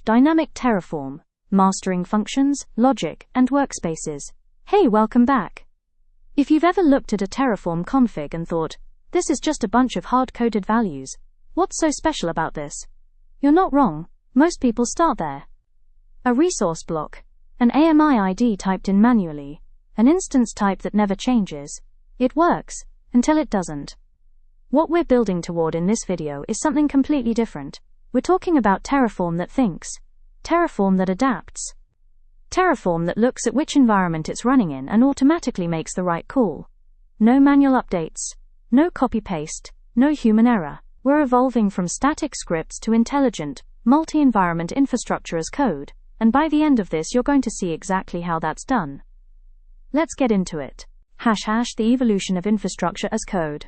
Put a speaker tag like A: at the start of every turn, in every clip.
A: Dynamic Terraform, mastering functions, logic, and workspaces. Hey, welcome back. If you've ever looked at a Terraform config and thought, this is just a bunch of hard-coded values, what's so special about this? You're not wrong, most people start there. A resource block, an AMI ID typed in manually, an instance type that never changes. It works, until it doesn't. What we're building toward in this video is something completely different. We're talking about Terraform that thinks, Terraform that adapts, Terraform that looks at which environment it's running in and automatically makes the right call. No manual updates, no copy-paste, no human error. We're evolving from static scripts to intelligent, multi-environment infrastructure as code, and by the end of this you're going to see exactly how that's done. Let's get into it. The evolution of infrastructure as code.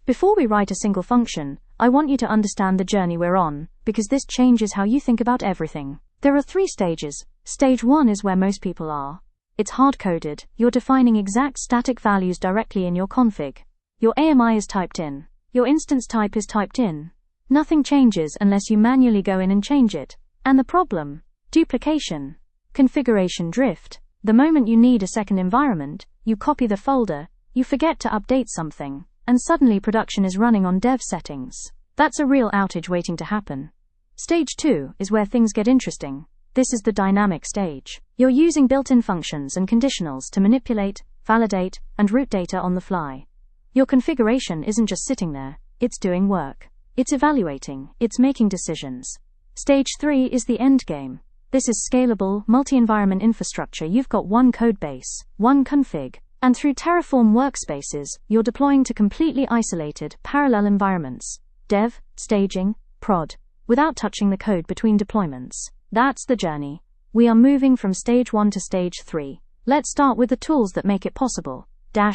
A: Before we write a single function, I want you to understand the journey we're on, because this changes how you think about everything. There are 3 stages. Stage 1 is where most people are. It's hard-coded. You're defining exact static values directly in your config. Your AMI is typed in. Your instance type is typed in. Nothing changes unless you manually go in and change it. And the problem? Duplication. Configuration drift. The moment you need a second environment, you copy the folder, you forget to update something, and suddenly production is running on dev settings. That's a real outage waiting to happen. Stage 2 is where things get interesting. This is the dynamic stage. You're using built-in functions and conditionals to manipulate, validate, and route data on the fly. Your configuration isn't just sitting there, it's doing work. It's evaluating, it's making decisions. Stage 3 is the end game. This is scalable, multi-environment infrastructure. You've got one codebase, one config, and through Terraform Workspaces, you're deploying to completely isolated, parallel environments. Dev, staging, prod, without touching the code between deployments. That's the journey. We are moving from stage 1 to stage 3. Let's start with the tools that make it possible. The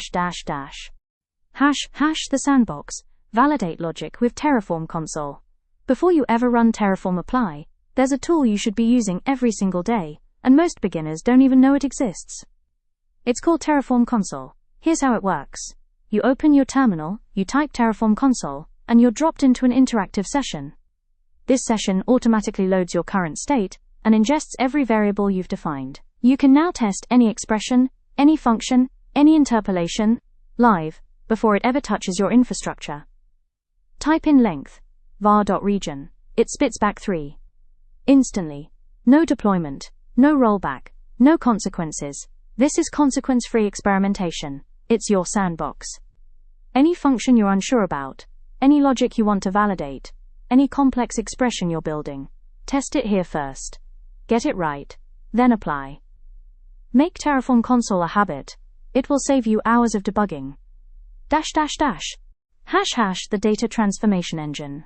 A: Sandbox. Validate logic with Terraform console. Before you ever run Terraform apply, there's a tool you should be using every single day, and most beginners don't even know it exists. It's called Terraform console. Here's how it works. You open your terminal, you type Terraform console, and you're dropped into an interactive session. This session automatically loads your current state and ingests every variable you've defined. You can now test any expression, any function, any interpolation, live, before it ever touches your infrastructure. Type in length, var.region. It spits back 3. Instantly. No deployment, no rollback, no consequences. This is consequence-free experimentation. It's your sandbox. Any function you're unsure about, any logic you want to validate, any complex expression you're building, test it here first. Get it right, then apply. Make Terraform console a habit. It will save you hours of debugging. The data transformation engine.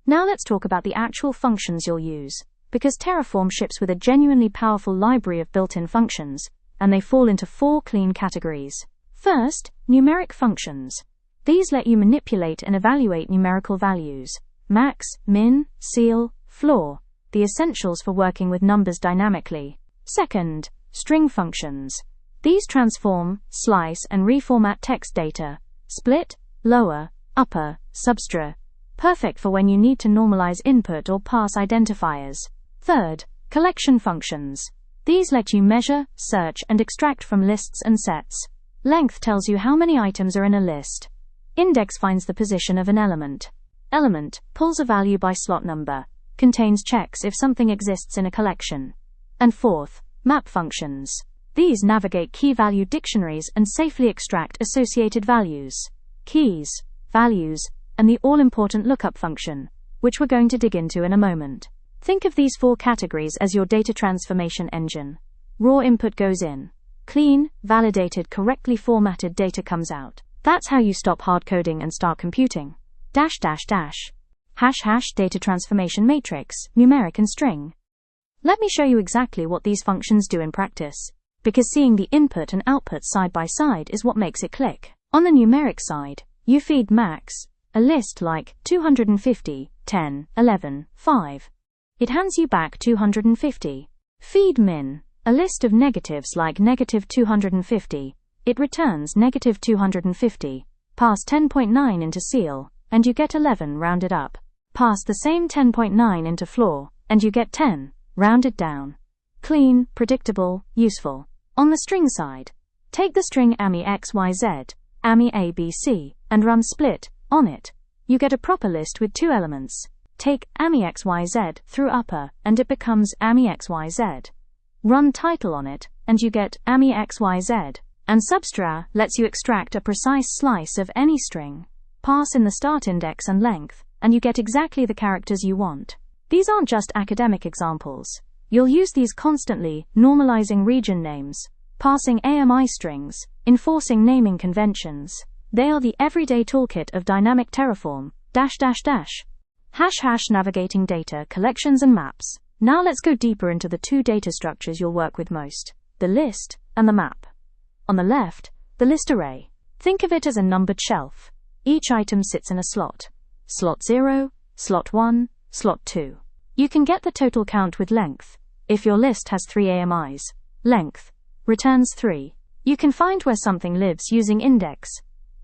A: Now let's talk about the actual functions you'll use, because Terraform ships with a genuinely powerful library of built-in functions, and they fall into 4 clean categories. First, numeric functions. These let you manipulate and evaluate numerical values. Max, min, ceil, floor, the essentials for working with numbers dynamically. Second, string functions. These transform, slice, and reformat text data. Split, lower, upper, substra. Perfect for when you need to normalize input or pass identifiers. Third, collection functions. These let you measure, search, and extract from lists and sets. Length tells you how many items are in a list. Index finds the position of an element. Element pulls a value by slot number. Contains checks if something exists in a collection. And fourth, map functions. These navigate key-value dictionaries and safely extract associated values. Keys, values, and the all-important lookup function, which we're going to dig into in a moment. Think of these 4 categories as your data transformation engine. Raw input goes in. Clean, validated, correctly formatted data comes out. That's how you stop hard-coding and start computing. Data transformation matrix, numeric and string. Let me show you exactly what these functions do in practice, because seeing the input and output side by side is what makes it click. On the numeric side, you feed max, a list like 250, 10, 11, 5. It hands you back 250. Feed min, a list of negatives like negative 250. It returns negative 250. Pass 10.9 into ceil, and you get 11 rounded up. Pass the same 10.9 into floor, and you get 10, rounded down. Clean, predictable, useful. On the string side, take the string AMI XYZ, AMI ABC, and run split on it. You get a proper list with 2 elements. Take AMI XYZ through upper, and it becomes AMI XYZ. Run title on it, and you get AMI XYZ. And substr lets you extract a precise slice of any string. Pass in the start index and length, and you get exactly the characters you want. These aren't just academic examples. You'll use these constantly, normalizing region names, passing AMI strings, enforcing naming conventions. They are the everyday toolkit of Dynamic Terraform, ###. Navigating data, collections and maps. Now let's go deeper into the 2 data structures you'll work with most, the list and the map. On the left, the list array. Think of it as a numbered shelf. Each item sits in a slot. Slot 0, slot 1, slot 2. You can get the total count with length. If your list has 3 AMIs, length returns 3. You can find where something lives using index.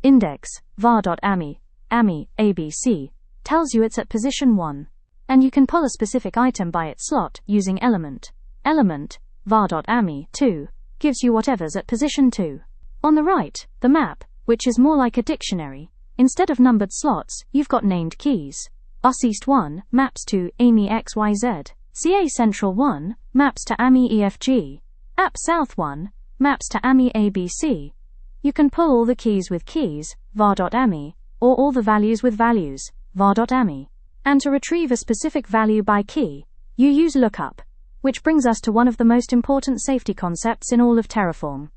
A: Index, var.ami, AMI, ABC, tells you it's at position 1. And you can pull a specific item by its slot using element. Element, var.ami, 2, gives you whatever's at position 2. On the right, the map, which is more like a dictionary. Instead of numbered slots, you've got named keys. US East 1 maps to AMI XYZ. CA Central 1 maps to AMI EFG. App South 1 maps to AMI ABC. You can pull all the keys with keys, var.ami, or all the values with values, var.ami. And to retrieve a specific value by key, you use lookup, which brings us to one of the most important safety concepts in all of Terraform.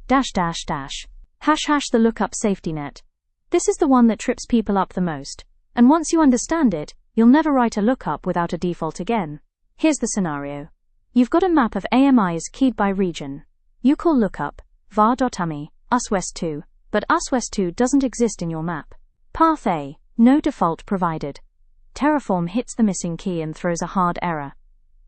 A: ###. The lookup safety net. This is the one that trips people up the most, and once you understand it, you'll never write a lookup without a default again. Here's the scenario. You've got a map of AMIs keyed by region. You call lookup, var.ami, US2, but US2 doesn't exist in your map. Path A, no default provided. Terraform hits the missing key and throws a hard error.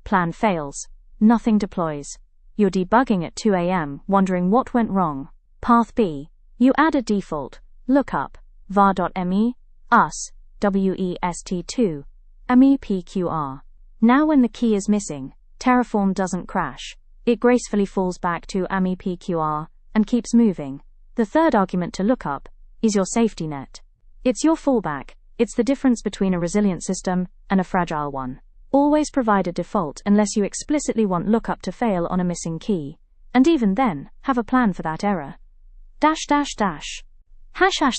A: Plan fails. Nothing deploys. You're debugging at 2 a.m., wondering what went wrong. Path B, you add a default, lookup, var.mi, US, WEST2, MEPQR. Now when the key is missing, Terraform doesn't crash. It gracefully falls back to MEPQR and keeps moving. The third argument to lookup is your safety net. It's your fallback. It's the difference between a resilient system and a fragile one. Always provide a default unless you explicitly want lookup to fail on a missing key. And even then, have a plan for that error. ###.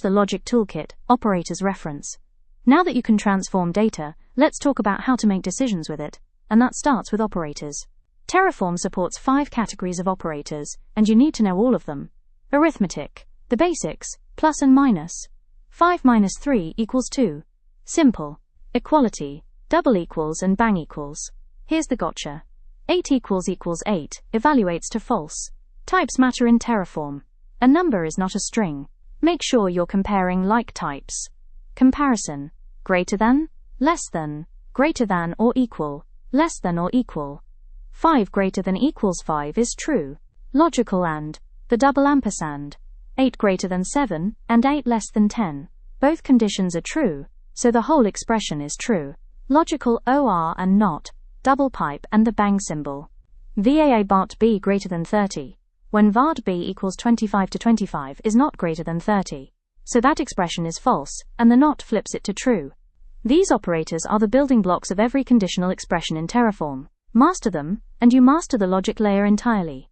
A: The logic toolkit, operators reference. Now that you can transform data, let's talk about how to make decisions with it, and that starts with operators. Terraform supports 5 categories of operators, and you need to know all of them. Arithmetic, the basics, plus and minus. 5 minus 3 equals 2. Simple. Equality, double equals and bang equals. Here's the gotcha. 8 equals 8 evaluates to false. Types matter in Terraform. A number is not a string. Make sure you're comparing like types. Comparison, greater than, less than, greater than or equal, less than or equal. 5 greater than equals 5 is true. Logical and, the double ampersand. 8 greater than 7, and 8 less than 10. Both conditions are true, so the whole expression is true. Logical OR and not, double pipe and the bang symbol. VAA BART B greater than 30. When VART B equals 25 to 25 is not greater than 30. So that expression is false, and the not flips it to true. These operators are the building blocks of every conditional expression in Terraform. Master them, and you master the logic layer entirely.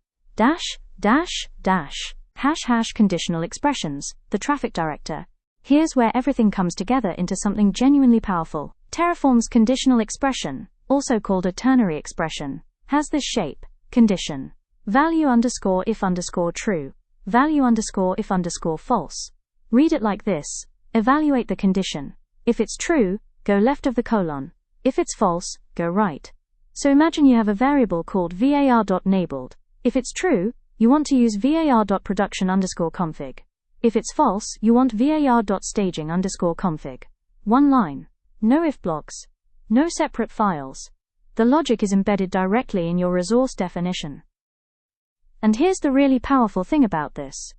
A: Conditional expressions, the traffic director. Here's where everything comes together into something genuinely powerful. Terraform's conditional expression, also called a ternary expression, has this shape: condition. Value underscore if underscore true. Value underscore if underscore false. Read it like this: evaluate the condition. If it's true, go left of the colon. If it's false, go right. So imagine you have a variable called var.enabled. If it's true, you want to use var.production_config. If it's false, you want var.staging_config. One line. No if blocks. No separate files. The logic is embedded directly in your resource definition. And here's the really powerful thing about this.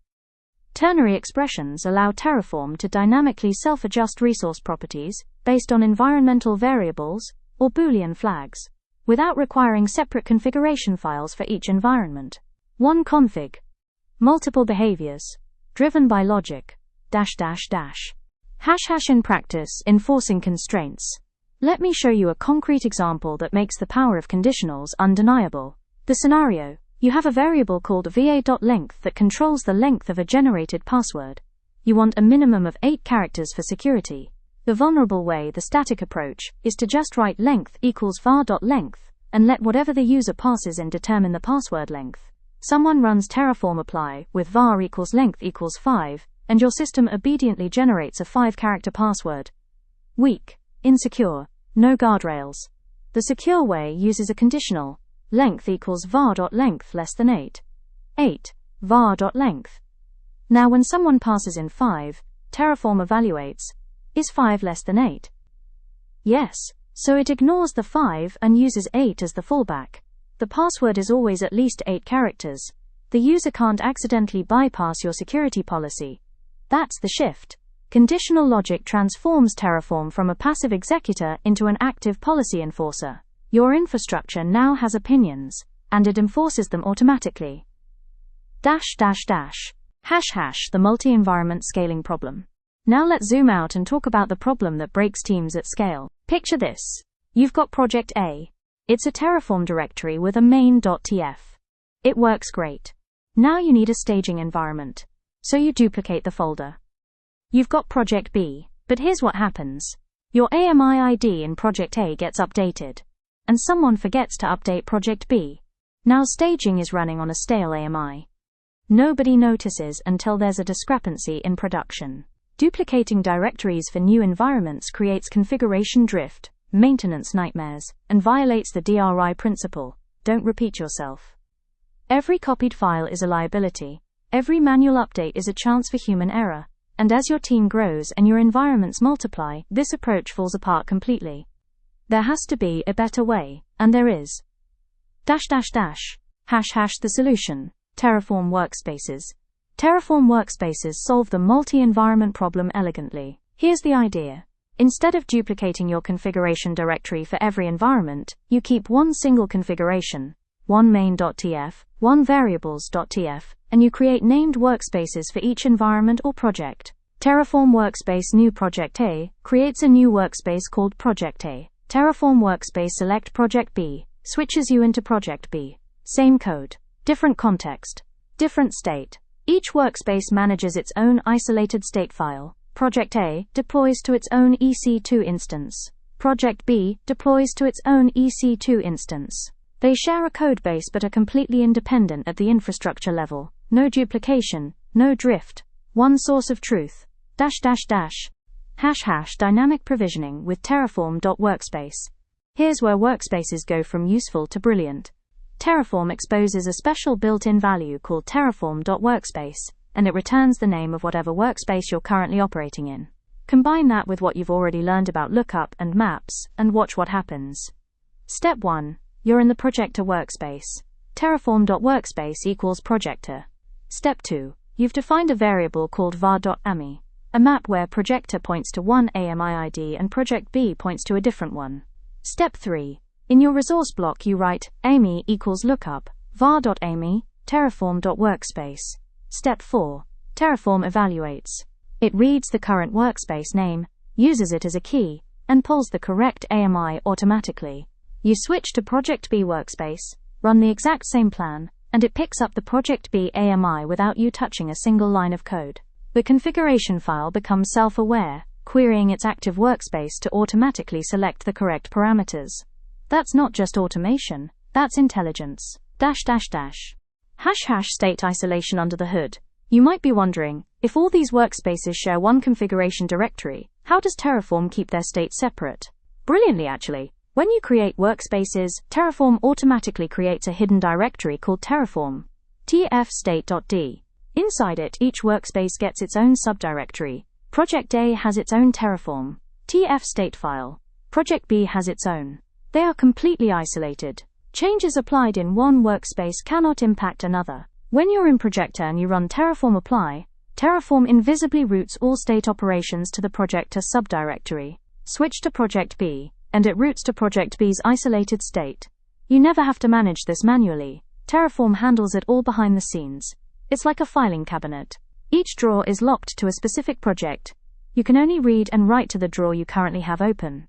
A: Ternary expressions allow Terraform to dynamically self-adjust resource properties based on environmental variables, or Boolean flags, without requiring separate configuration files for each environment. One config. Multiple behaviors, driven by logic, -- in practice, enforcing constraints. Let me show you a concrete example that makes the power of conditionals undeniable. The scenario: you have a variable called va.length that controls the length of a generated password. You want a minimum of 8 characters for security. The vulnerable way, the static approach, is to just write length equals var.length and let whatever the user passes in determine the password length. Someone runs Terraform apply with var equals length equals 5, and your system obediently generates a 5-character password. Weak, insecure, no guardrails. The secure way uses a conditional: length equals var.length less than 8. 8, var.length. Now when someone passes in 5, Terraform evaluates, is 5 less than 8? Yes, so it ignores the 5 and uses 8 as the fallback. The password is always at least 8 characters. The user can't accidentally bypass your security policy. That's the shift. Conditional logic transforms Terraform from a passive executor into an active policy enforcer. Your infrastructure now has opinions, and it enforces them automatically. -- the multi-environment scaling problem. Now let's zoom out and talk about the problem that breaks teams at scale. Picture this. You've got Project A. It's a Terraform directory with a main.tf. It works great. Now you need a staging environment. So you duplicate the folder. You've got Project B, but here's what happens. Your AMI ID in Project A gets updated, and someone forgets to update Project B. Now staging is running on a stale AMI. Nobody notices until there's a discrepancy in production. Duplicating directories for new environments creates configuration drift, maintenance nightmares, and violates the DRI principle: don't repeat yourself. Every copied file is a liability. Every manual update is a chance for human error. And as your team grows and your environments multiply, this approach falls apart completely. There has to be a better way, and there is. -- the solution: Terraform Workspaces. Terraform Workspaces solve the multi-environment problem elegantly. Here's the idea. Instead of duplicating your configuration directory for every environment, you keep one single configuration, one main.tf, one variables.tf, and you create named workspaces for each environment or project. Terraform Workspace New Project A creates a new workspace called Project A. Terraform Workspace Select Project B switches you into Project B. Same code, different context, different state. Each workspace manages its own isolated state file. Project A deploys to its own EC2 instance. Project B deploys to its own EC2 instance. They share a codebase but are completely independent at the infrastructure level. No duplication, no drift. One source of truth. -- Dynamic provisioning with Terraform.Workspace. Here's where workspaces go from useful to brilliant. Terraform exposes a special built-in value called Terraform.Workspace, and it returns the name of whatever workspace you're currently operating in. Combine that with what you've already learned about lookup and maps, and watch what happens. Step 1. You're in the Projector workspace. Terraform.Workspace equals Projector. Step 2. You've defined a variable called var.ami, a map where Projector points to one AMI ID and Project B points to a different one. Step 3. In your resource block you write ami equals lookup, var.ami, Terraform.Workspace. Step 4. Terraform evaluates. It reads the current workspace name, uses it as a key, and pulls the correct AMI automatically. You switch to Project B workspace, run the exact same plan, and it picks up the Project B AMI without you touching a single line of code. The configuration file becomes self-aware, querying its active workspace to automatically select the correct parameters. That's not just automation, that's intelligence. -- state isolation under the hood. You might be wondering, if all these workspaces share one configuration directory, how does Terraform keep their state separate? Brilliantly, actually. When you create workspaces, Terraform automatically creates a hidden directory called Terraform, tf-state.d. Inside it, each workspace gets its own subdirectory. Project A has its own Terraform, tf-state file. Project B has its own. They are completely isolated. Changes applied in one workspace cannot impact another. When you're in Projector and you run Terraform apply, Terraform invisibly routes all state operations to the Projector subdirectory. Switch to Project B, and it routes to Project B's isolated state. You never have to manage this manually. Terraform handles it all behind the scenes. It's like a filing cabinet. Each drawer is locked to a specific project. You can only read and write to the drawer you currently have open.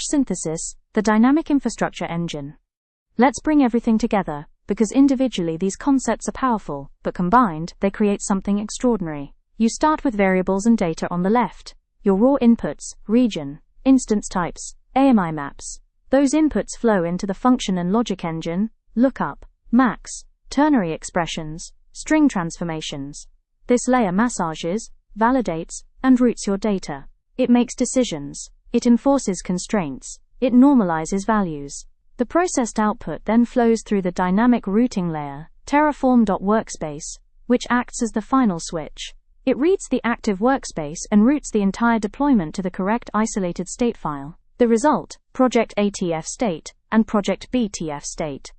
A: Synthesis, the dynamic infrastructure engine. Let's bring everything together, because individually these concepts are powerful, but combined, they create something extraordinary. You start with variables and data on the left. Your raw inputs, region, instance types, AMI maps. Those inputs flow into the function and logic engine, lookup, max, ternary expressions, string transformations. This layer massages, validates, and routes your data. It makes decisions. It enforces constraints. It normalizes values. The processed output then flows through the dynamic routing layer, Terraform.Workspace, which acts as the final switch. It reads the active workspace and routes the entire deployment to the correct isolated state file. The result, Project ATF state and Project BTF state.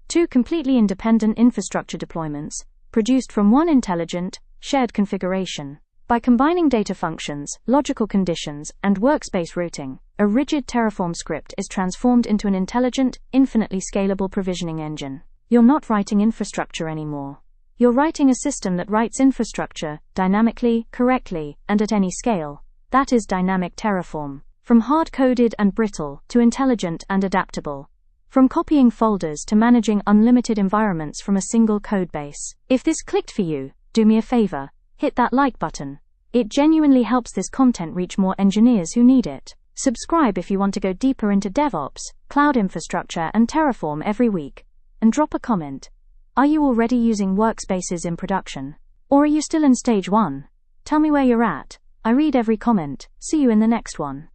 A: Two completely independent infrastructure deployments, produced from one intelligent, shared configuration. By combining data functions, logical conditions, and workspace routing, a rigid Terraform script is transformed into an intelligent, infinitely scalable provisioning engine. You're not writing infrastructure anymore. You're writing a system that writes infrastructure, dynamically, correctly, and at any scale. That is Dynamic Terraform. From hard-coded and brittle to intelligent and adaptable. From copying folders to managing unlimited environments from a single codebase. If this clicked for you, do me a favor, hit that like button. It genuinely helps this content reach more engineers who need it. Subscribe if you want to go deeper into DevOps, cloud infrastructure, and Terraform every week. And drop a comment. Are you already using Workspaces in production? Or are you still in stage 1? Tell me where you're at. I read every comment. See you in the next one.